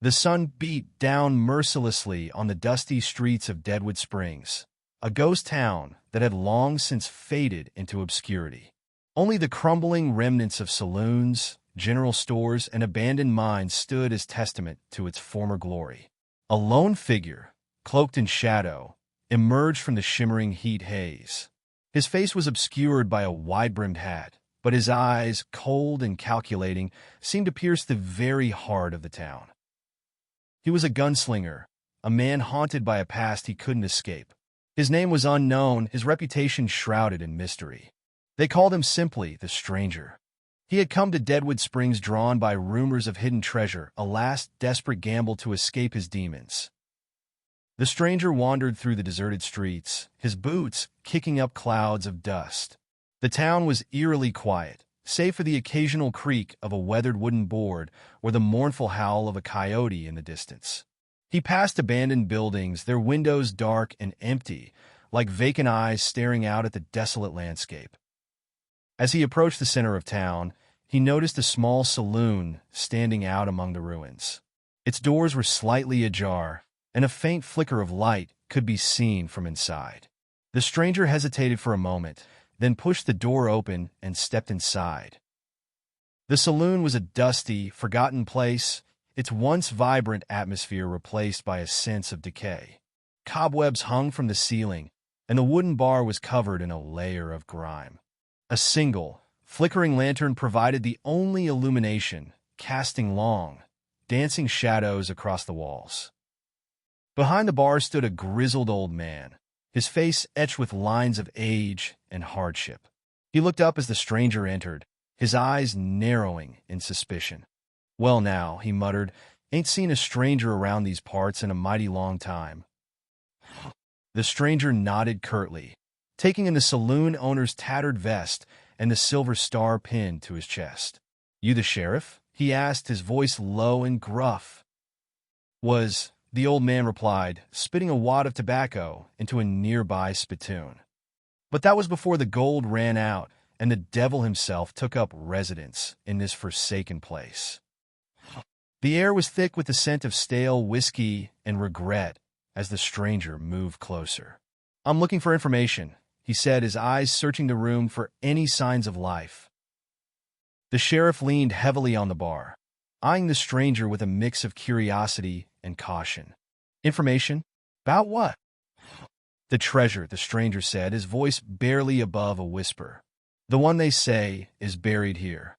The sun beat down mercilessly on the dusty streets of Deadwood Springs, a ghost town that had long since faded into obscurity. Only the crumbling remnants of saloons, general stores, and abandoned mines stood as testament to its former glory. A lone figure, cloaked in shadow, emerged from the shimmering heat haze. His face was obscured by a wide-brimmed hat, but his eyes, cold and calculating, seemed to pierce the very heart of the town. He was a gunslinger, a man haunted by a past he couldn't escape. His name was unknown, his reputation shrouded in mystery. They called him simply the Stranger. He had come to Deadwood Springs drawn by rumors of hidden treasure, a last desperate gamble to escape his demons. The Stranger wandered through the deserted streets, his boots kicking up clouds of dust. The town was eerily quiet, save for the occasional creak of a weathered wooden board or the mournful howl of a coyote in the distance. He passed abandoned buildings, their windows dark and empty, like vacant eyes staring out at the desolate landscape. As he approached the center of town, he noticed a small saloon standing out among the ruins. Its doors were slightly ajar, and a faint flicker of light could be seen from inside. The Stranger hesitated for a moment, then pushed the door open and stepped inside. The saloon was a dusty, forgotten place, its once vibrant atmosphere replaced by a sense of decay. Cobwebs hung from the ceiling, and the wooden bar was covered in a layer of grime. A single, flickering lantern provided the only illumination, casting long, dancing shadows across the walls. Behind the bar stood a grizzled old man, his face etched with lines of age and hardship. He looked up as the Stranger entered, his eyes narrowing in suspicion. "Well now," he muttered, "ain't seen a stranger around these parts in a mighty long time." The Stranger nodded curtly, taking in the saloon owner's tattered vest and the silver star pinned to his chest. "You the sheriff?" he asked, his voice low and gruff. "Was," the old man replied, spitting a wad of tobacco into a nearby spittoon. "But that was before the gold ran out and the devil himself took up residence in this forsaken place." The air was thick with the scent of stale whiskey and regret as the Stranger moved closer. "I'm looking for information," he said, his eyes searching the room for any signs of life. The sheriff leaned heavily on the bar, eyeing the Stranger with a mix of curiosity and caution. "Information? About what?" "The treasure," the Stranger said, his voice barely above a whisper. "The one they say is buried here."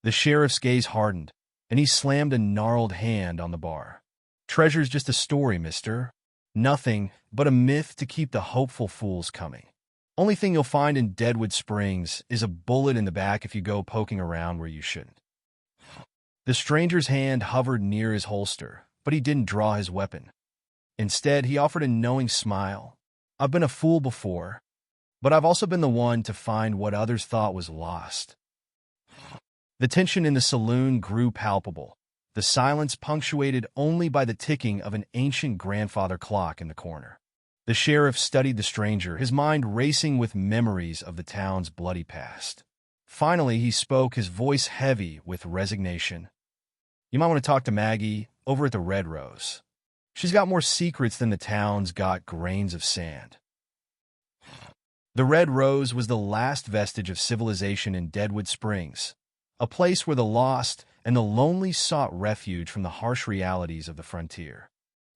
The sheriff's gaze hardened, and he slammed a gnarled hand on the bar. "Treasure's just a story, mister. Nothing but a myth to keep the hopeful fools coming. Only thing you'll find in Deadwood Springs is a bullet in the back if you go poking around where you shouldn't." The Stranger's hand hovered near his holster, but he didn't draw his weapon. Instead, he offered a knowing smile. "I've been a fool before, but I've also been the one to find what others thought was lost." The tension in the saloon grew palpable, the silence punctuated only by the ticking of an ancient grandfather clock in the corner. The sheriff studied the Stranger, his mind racing with memories of the town's bloody past. Finally, he spoke, his voice heavy with resignation. "You might want to talk to Maggie over at the Red Rose. She's got more secrets than the town's got grains of sand." The Red Rose was the last vestige of civilization in Deadwood Springs, a place where the lost and the lonely sought refuge from the harsh realities of the frontier.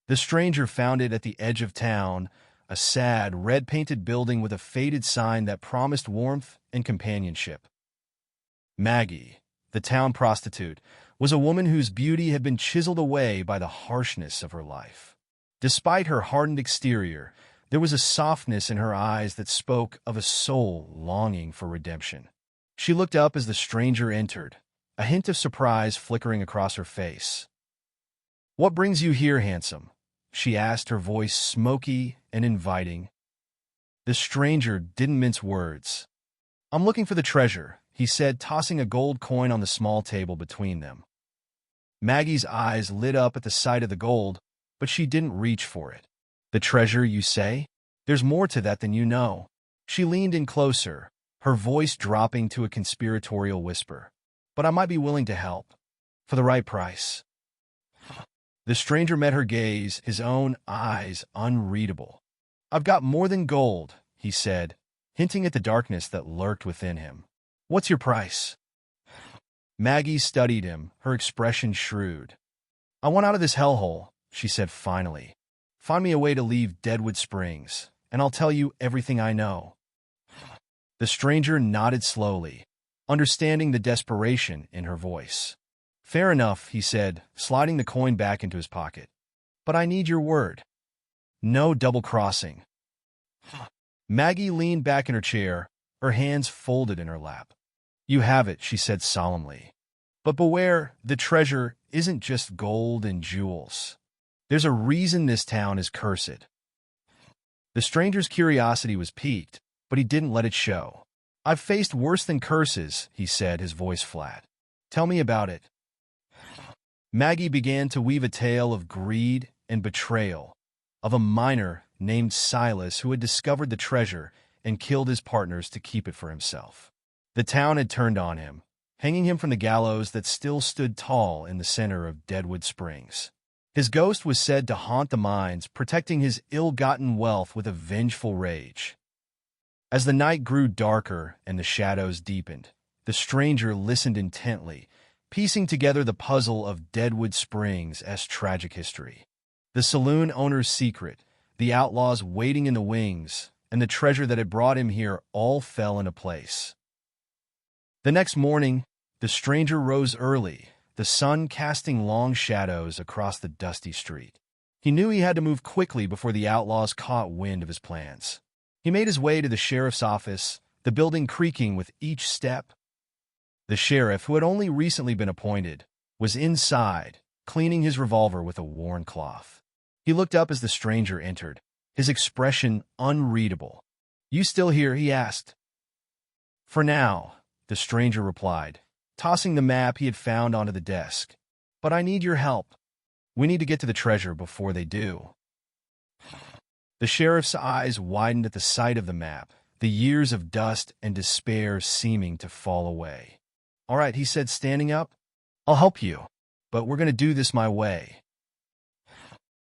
The Stranger found it at the edge of town, a sad, red-painted building with a faded sign that promised warmth and companionship. Maggie, the town prostitute, was a woman whose beauty had been chiseled away by the harshness of her life. Despite her hardened exterior, there was a softness in her eyes that spoke of a soul longing for redemption. She looked up as the Stranger entered, a hint of surprise flickering across her face. "What brings you here, handsome?" she asked, her voice smoky and inviting. The Stranger didn't mince words. "I'm looking for the treasure," he said, tossing a gold coin on the small table between them. Maggie's eyes lit up at the sight of the gold, but she didn't reach for it. "The treasure, you say? There's more to that than you know." She leaned in closer, her voice dropping to a conspiratorial whisper. "But I might be willing to help. For the right price." The stranger met her gaze, his own eyes unreadable. "I've got more than gold," he said, hinting at the darkness that lurked within him. "What's your price?" Maggie studied him, her expression shrewd. "I want out of this hellhole," she said finally. "Find me a way to leave Deadwood Springs, and I'll tell you everything I know." The stranger nodded slowly, understanding the desperation in her voice. "Fair enough," he said, sliding the coin back into his pocket. "But I need your word. No double-crossing." Maggie leaned back in her chair, her hands folded in her lap. "You have it," she said solemnly. "But beware, the treasure isn't just gold and jewels. There's a reason this town is cursed." The stranger's curiosity was piqued, but he didn't let it show. "I've faced worse than curses," he said, his voice flat. "Tell me about it." Maggie began to weave a tale of greed and betrayal, of a miner named Silas who had discovered the treasure and killed his partners to keep it for himself. The town had turned on him, hanging him from the gallows that still stood tall in the center of Deadwood Springs. His ghost was said to haunt the mines, protecting his ill-gotten wealth with a vengeful rage. As the night grew darker and the shadows deepened, the stranger listened intently, piecing together the puzzle of Deadwood Springs' tragic history. The saloon owner's secret, the outlaws waiting in the wings, and the treasure that had brought him here all fell into place. The next morning, the stranger rose early, the sun casting long shadows across the dusty street. He knew he had to move quickly before the outlaws caught wind of his plans. He made his way to the sheriff's office, the building creaking with each step. The sheriff, who had only recently been appointed, was inside, cleaning his revolver with a worn cloth. He looked up as the stranger entered, his expression unreadable. "You still here?" he asked. "For now," the stranger replied, tossing the map he had found onto the desk. "But I need your help. We need to get to the treasure before they do." The sheriff's eyes widened at the sight of the map, the years of dust and despair seeming to fall away. "All right," he said, standing up. "I'll help you, but we're going to do this my way."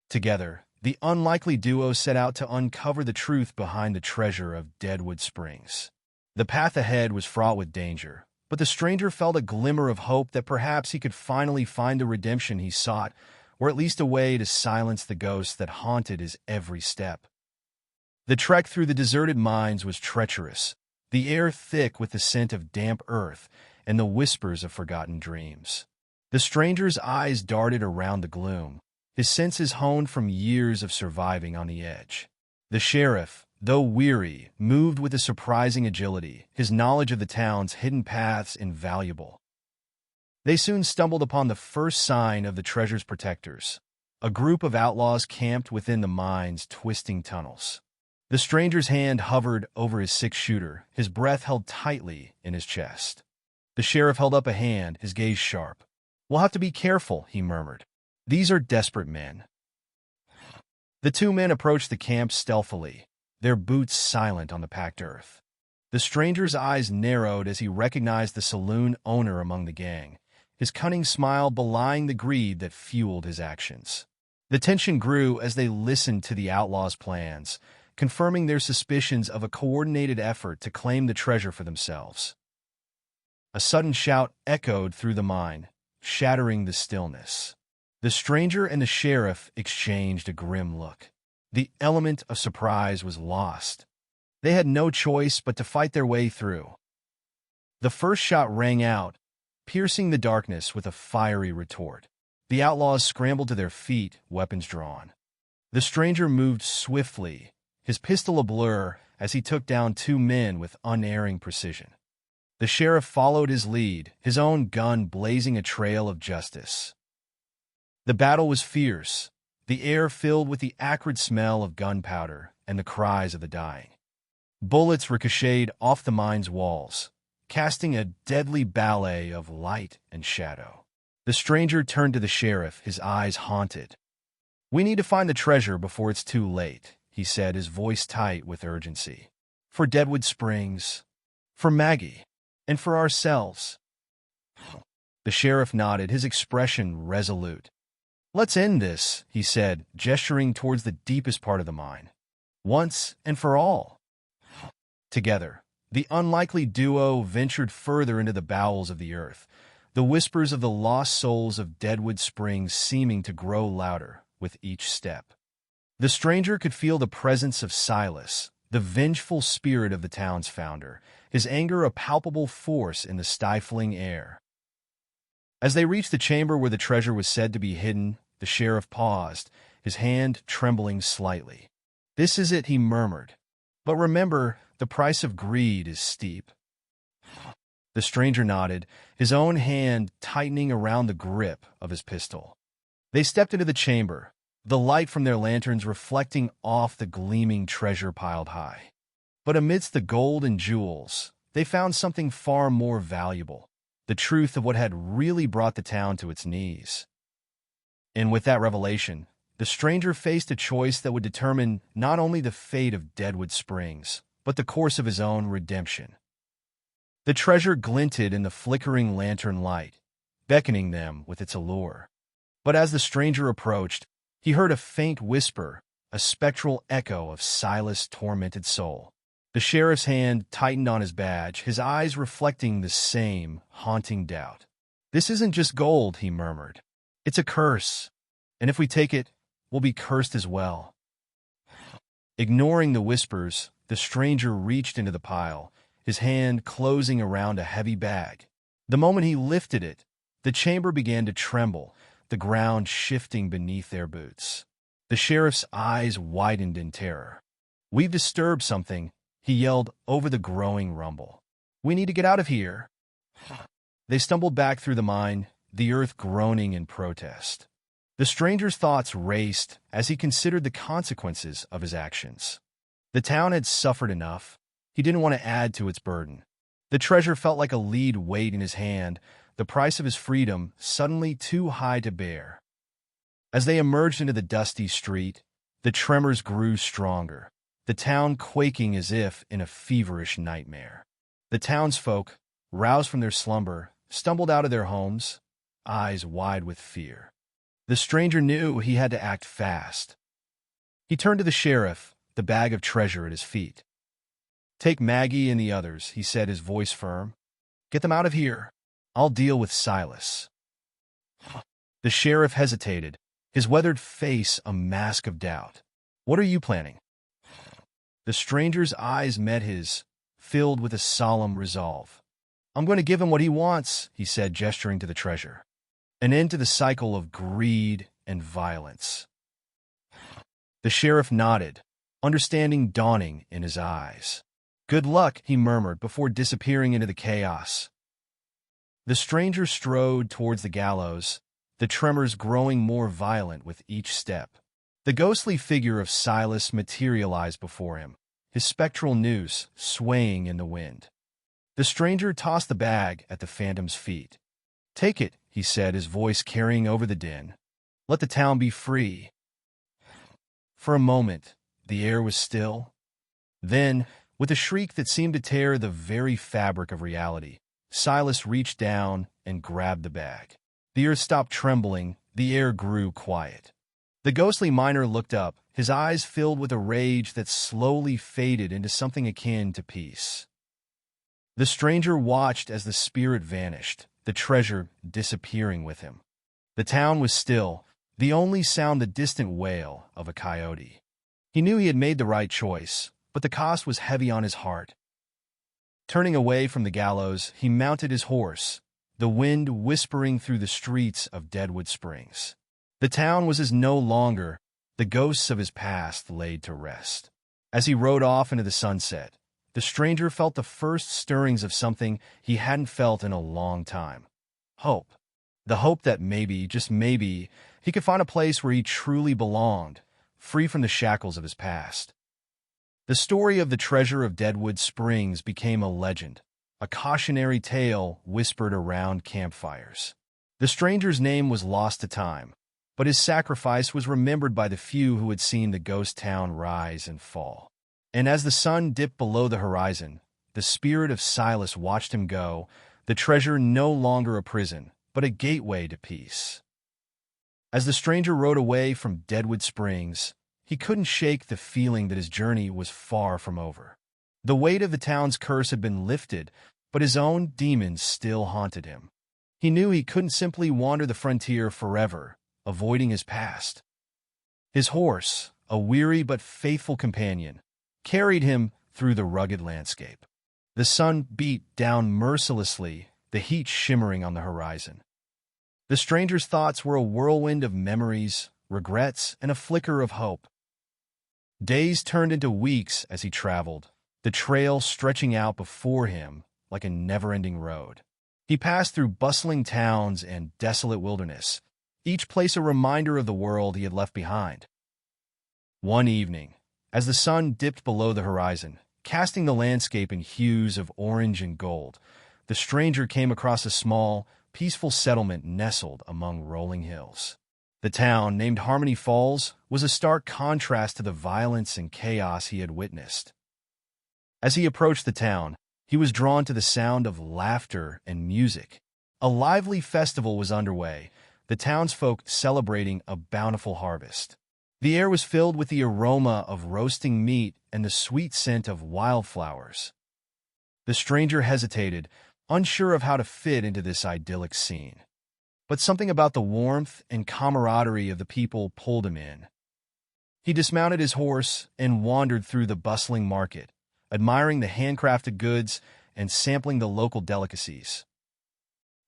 Together, the unlikely duo set out to uncover the truth behind the treasure of Deadwood Springs. The path ahead was fraught with danger, but the stranger felt a glimmer of hope that perhaps he could finally find the redemption he sought, or at least a way to silence the ghosts that haunted his every step. The trek through the deserted mines was treacherous, the air thick with the scent of damp earth and the whispers of forgotten dreams. The stranger's eyes darted around the gloom, his senses honed from years of surviving on the edge. The sheriff, though weary, moved with a surprising agility, his knowledge of the town's hidden paths invaluable. They soon stumbled upon the first sign of the treasure's protectors, a group of outlaws camped within the mine's twisting tunnels. The stranger's hand hovered over his six-shooter, his breath held tightly in his chest. The sheriff held up a hand, his gaze sharp. "We'll have to be careful," he murmured. "These are desperate men." The two men approached the camp stealthily, their boots silent on the packed earth. The stranger's eyes narrowed as he recognized the saloon owner among the gang, his cunning smile belying the greed that fueled his actions. The tension grew as they listened to the outlaws' plans, confirming their suspicions of a coordinated effort to claim the treasure for themselves. A sudden shout echoed through the mine, shattering the stillness. The stranger and the sheriff exchanged a grim look. The element of surprise was lost. They had no choice but to fight their way through. The first shot rang out, piercing the darkness with a fiery retort. The outlaws scrambled to their feet, weapons drawn. The stranger moved swiftly, his pistol ablur as he took down two men with unerring precision. The sheriff followed his lead, his own gun blazing a trail of justice. The battle was fierce, the air filled with the acrid smell of gunpowder and the cries of the dying. Bullets ricocheted off the mine's walls, casting a deadly ballet of light and shadow. The stranger turned to the sheriff, his eyes haunted. "We need to find the treasure before it's too late," he said, his voice tight with urgency. "For Deadwood Springs, for Maggie, and for ourselves." The sheriff nodded, his expression resolute. "Let's end this," he said, gesturing towards the deepest part of the mine. "Once and for all." Together, the unlikely duo ventured further into the bowels of the earth, the whispers of the lost souls of Deadwood Springs seeming to grow louder with each step. The stranger could feel the presence of Silas, the vengeful spirit of the town's founder, his anger a palpable force in the stifling air. As they reached the chamber where the treasure was said to be hidden, the sheriff paused, his hand trembling slightly. "This is it," he murmured. "But remember, the price of greed is steep." The stranger nodded, his own hand tightening around the grip of his pistol. They stepped into the chamber, the light from their lanterns reflecting off the gleaming treasure piled high. But amidst the gold and jewels, they found something far more valuable, the truth of what had really brought the town to its knees. And with that revelation, the stranger faced a choice that would determine not only the fate of Deadwood Springs, but the course of his own redemption. The treasure glinted in the flickering lantern light, beckoning them with its allure. But as the stranger approached, he heard a faint whisper, a spectral echo of Silas' tormented soul. The sheriff's hand tightened on his badge, his eyes reflecting the same haunting doubt. "This isn't just gold," he murmured. "It's a curse, and if we take it, we'll be cursed as well." Ignoring the whispers, the stranger reached into the pile, his hand closing around a heavy bag. The moment he lifted it, the chamber began to tremble, the ground shifting beneath their boots. The sheriff's eyes widened in terror. "We've disturbed something," he yelled over the growing rumble. "We need to get out of here." They stumbled back through the mine, the earth groaning in protest. The stranger's thoughts raced as he considered the consequences of his actions. The town had suffered enough. He didn't want to add to its burden. The treasure felt like a lead weight in his hand, the price of his freedom suddenly too high to bear. As they emerged into the dusty street, the tremors grew stronger, the town quaking as if in a feverish nightmare. The townsfolk, roused from their slumber, stumbled out of their homes, eyes wide with fear. The stranger knew he had to act fast. He turned to the sheriff, the bag of treasure at his feet. "Take Maggie and the others," he said, his voice firm. "Get them out of here. I'll deal with Silas." The sheriff hesitated, his weathered face a mask of doubt. "What are you planning?" The stranger's eyes met his, filled with a solemn resolve. "I'm going to give him what he wants," he said, gesturing to the treasure. "An end to the cycle of greed and violence." The sheriff nodded, understanding dawning in his eyes. "Good luck," he murmured before disappearing into the chaos. The stranger strode towards the gallows, the tremors growing more violent with each step. The ghostly figure of Silas materialized before him, his spectral noose swaying in the wind. The stranger tossed the bag at the phantom's feet. "Take it," he said, his voice carrying over the din. "Let the town be free." For a moment, the air was still. Then, with a shriek that seemed to tear the very fabric of reality, Silas reached down and grabbed the bag. The earth stopped trembling, the air grew quiet. The ghostly miner looked up, his eyes filled with a rage that slowly faded into something akin to peace. The stranger watched as the spirit vanished, the treasure disappearing with him. The town was still, the only sound the distant wail of a coyote. He knew he had made the right choice, but the cost was heavy on his heart. Turning away from the gallows, he mounted his horse, the wind whispering through the streets of Deadwood Springs. The town was no longer, the ghosts of his past laid to rest. As he rode off into the sunset, the stranger felt the first stirrings of something he hadn't felt in a long time. Hope. The hope that maybe, just maybe, he could find a place where he truly belonged, free from the shackles of his past. The story of the treasure of Deadwood Springs became a legend, a cautionary tale whispered around campfires. The stranger's name was lost to time, but his sacrifice was remembered by the few who had seen the ghost town rise and fall. And as the sun dipped below the horizon, the spirit of Silas watched him go, the treasure no longer a prison, but a gateway to peace. As the stranger rode away from Deadwood Springs, he couldn't shake the feeling that his journey was far from over. The weight of the town's curse had been lifted, but his own demons still haunted him. He knew he couldn't simply wander the frontier forever, avoiding his past. His horse, a weary but faithful companion, carried him through the rugged landscape. The sun beat down mercilessly, the heat shimmering on the horizon. The stranger's thoughts were a whirlwind of memories, regrets, and a flicker of hope. Days turned into weeks as he traveled, the trail stretching out before him like a never-ending road. He passed through bustling towns and desolate wilderness, each place a reminder of the world he had left behind. One evening, as the sun dipped below the horizon, casting the landscape in hues of orange and gold, the stranger came across a small, peaceful settlement nestled among rolling hills. The town, named Harmony Falls, was a stark contrast to the violence and chaos he had witnessed. As he approached the town, he was drawn to the sound of laughter and music. A lively festival was underway, the townsfolk celebrating a bountiful harvest. The air was filled with the aroma of roasting meat and the sweet scent of wildflowers. The stranger hesitated, unsure of how to fit into this idyllic scene. But something about the warmth and camaraderie of the people pulled him in. He dismounted his horse and wandered through the bustling market, admiring the handcrafted goods and sampling the local delicacies.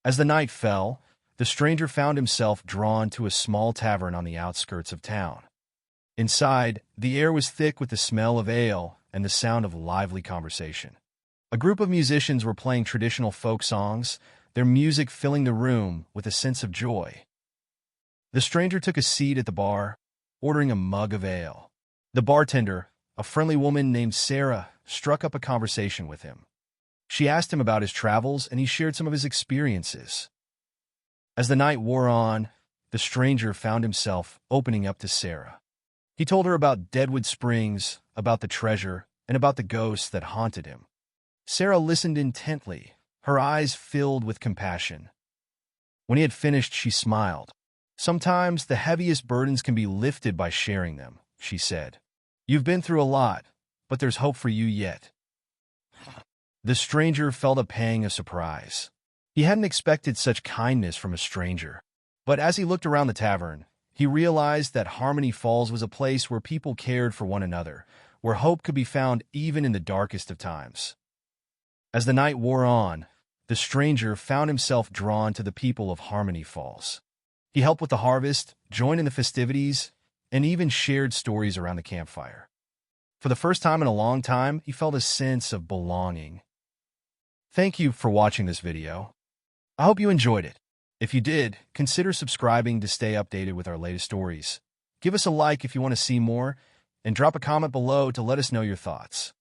As the night fell, the stranger found himself drawn to a small tavern on the outskirts of town. Inside, the air was thick with the smell of ale and the sound of lively conversation. A group of musicians were playing traditional folk songs, their music filling the room with a sense of joy. The stranger took a seat at the bar, ordering a mug of ale. The bartender, a friendly woman named Sarah, struck up a conversation with him. She asked him about his travels, and he shared some of his experiences. As the night wore on, the stranger found himself opening up to Sarah. He told her about Deadwood Springs, about the treasure, and about the ghosts that haunted him. Sarah listened intently, her eyes filled with compassion. When he had finished, she smiled. "Sometimes the heaviest burdens can be lifted by sharing them," she said. "You've been through a lot, but there's hope for you yet." The stranger felt a pang of surprise. He hadn't expected such kindness from a stranger. But as he looked around the tavern, he realized that Harmony Falls was a place where people cared for one another, where hope could be found even in the darkest of times. As the night wore on, the stranger found himself drawn to the people of Harmony Falls. He helped with the harvest, joined in the festivities, and even shared stories around the campfire. For the first time in a long time, he felt a sense of belonging. Thank you for watching this video. I hope you enjoyed it. If you did, consider subscribing to stay updated with our latest stories. Give us a like if you want to see more, and drop a comment below to let us know your thoughts.